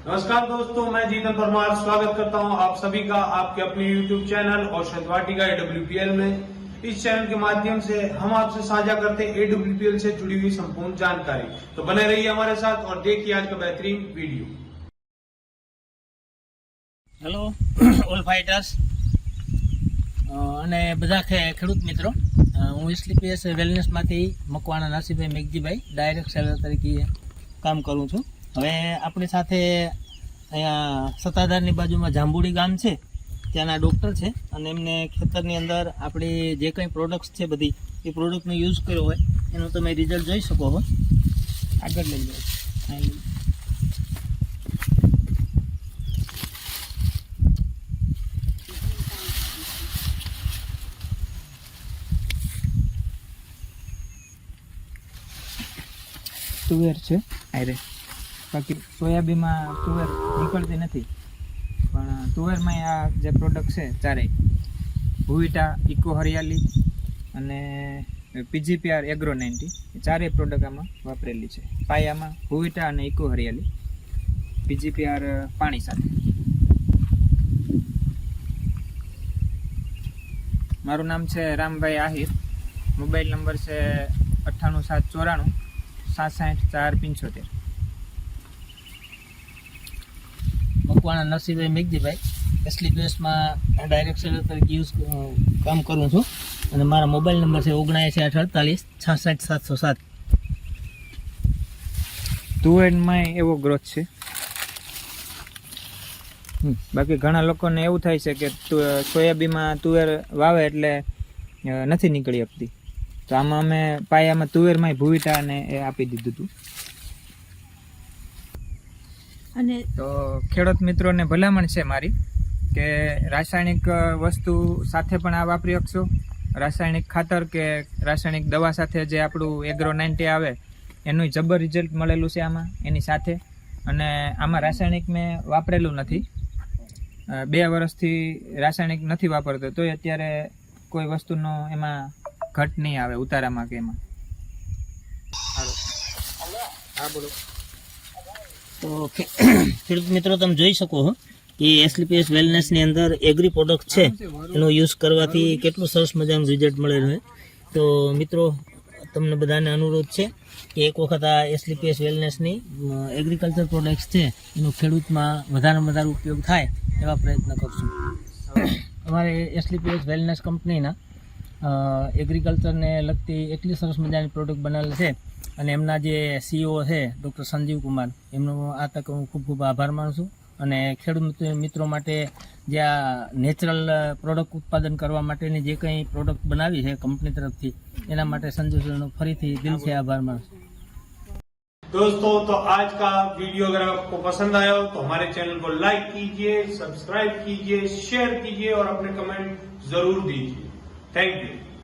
नमस्कार दोस्तों, मैं जीतन परमार स्वागत करता हूं आप सभी का आपके अपने YouTube चैनल औषध वाटिका AWPL में। इस चैनल के माध्यम से हम आपसे साझा करते हैं AWPL से जुड़ी हुई संपूर्ण जानकारी। तो बने रहिए हमारे साथ और देखिए आज का बेहतरीन वीडियो। हेलो ऑल फाइटर्स અને બધા ખેડૂત મિત્રો, હું SLPS વેલનેસમાંથી મકવાણા નરસિંહભાઈ મેઘજીભાઈ ડાયરેક્ટ સેલર તરીકે કામ કરું છું। હવે આપણી સાથે અહીંયા સત્તાધારની બાજુમાં જાંબુડી ગામ છે, ત્યાંના ડૉક્ટર છે અને એમને ખેતરની અંદર આપણી જે કંઈ પ્રોડક્ટ્સ છે બધી એ પ્રોડક્ટનો યુઝ કર્યો હોય એનું તમે રિઝલ્ટ જોઈ શકો છો। આગળ લઈ જાઓ। તુવેર છે આરે, બાકી સોયાબીનમાં તુવેર નીકળતી નથી, પણ તુવેરમાં આ જે પ્રોડક્ટ છે ચારેય ભુવિટા, ઇકો હરિયાળી અને PGPR એગ્રો 90 એ ચારેય પ્રોડક્ટ આમાં વાપરેલી છે। પાયામાં ભુવિટા અને ઇકો હરિયાળી, PGPR પાણી સાથે। મારું નામ છે રામભાઈ આહિર, મોબાઈલ નંબર છે 98794 67 475। મકવાણા નરસિંહભાઈ મેઘજીભાઈ SLPSમાં ડાયરેક્ટ સેલર તરીકે કામ કરું છું અને મારા મોબાઈલ નંબર છે 79 48 66 707। તુવેરમાં એવો ગ્રોથ છે, બાકી ઘણા લોકોને એવું થાય છે કે સોયાબીનમાં તુવેર વાવે એટલે નથી નીકળી શકતી, તો આમાં અમે પાયામાં તુવેરમાં ભુવિટા અને એ આપી દીધું હતું। અને તો ખેડૂત મિત્રોને ભલામણ છે મારી કે રાસાયણિક વસ્તુ સાથે પણ આ વાપરી શકશો। રાસાયણિક ખાતર કે રાસાયણિક દવા સાથે જે આપણું એગ્રો 90 આવે એનું જબર રિઝલ્ટ મળેલું છે આમાં એની સાથે। અને આમાં રાસાયણિક મેં વાપરેલું નથી, 2 વર્ષથી રાસાયણિક નથી વાપરતો, તોય અત્યારે કોઈ વસ્તુનો એમાં ઘટ નહીં આવે ઉતારામાં કે એમાં। હા બોલો। તો ખેડૂત મિત્રો તમે જોઈ શકો છો કે SLPS વેલનેસની અંદર એગ્રી પ્રોડક્ટ છે એનો યુઝ કરવાથી કેટલું સરસ મજાનું રિઝલ્ટ મળેલું છે। તો મિત્રો તમને બધાને અનુરોધ છે કે એક વખત આ SLPS વેલનેસની એગ્રીકલ્ચર પ્રોડક્ટ્સ છે એનો ખેડૂતમાં વધારેમાં વધારે ઉપયોગ થાય એવા પ્રયત્ન કરશું। અમારે SLPS વેલનેસ કંપનીના એગ્રીકલ્ચરને લગતી એટલી સરસ મજાની પ્રોડક્ટ બનાવેલી છે અને એમના જે CEO છે ડૉક્ટર સંજીવ કુમાર, એમનો આ તક હું ખૂબ ખૂબ આભાર માનું છું। અને ખેડૂત મિત્રો માટે જે આ નેચરલ પ્રોડક્ટ ઉત્પાદન કરવા માટેની જે કંઈ પ્રોડક્ટ બનાવી છે કંપની તરફથી એના માટે સંજીવ સરનો ફરીથી દિલથી આભાર માનું છું। दोस्तों, तो आज का वीडियो अगर आपको पसंद आया हो तो हमारे चैनल को लाइक कीजिए, सब्सक्राइब कीजिए, शेयर कीजिए और अपने कमेंट जरूर दीजिए। Thank you.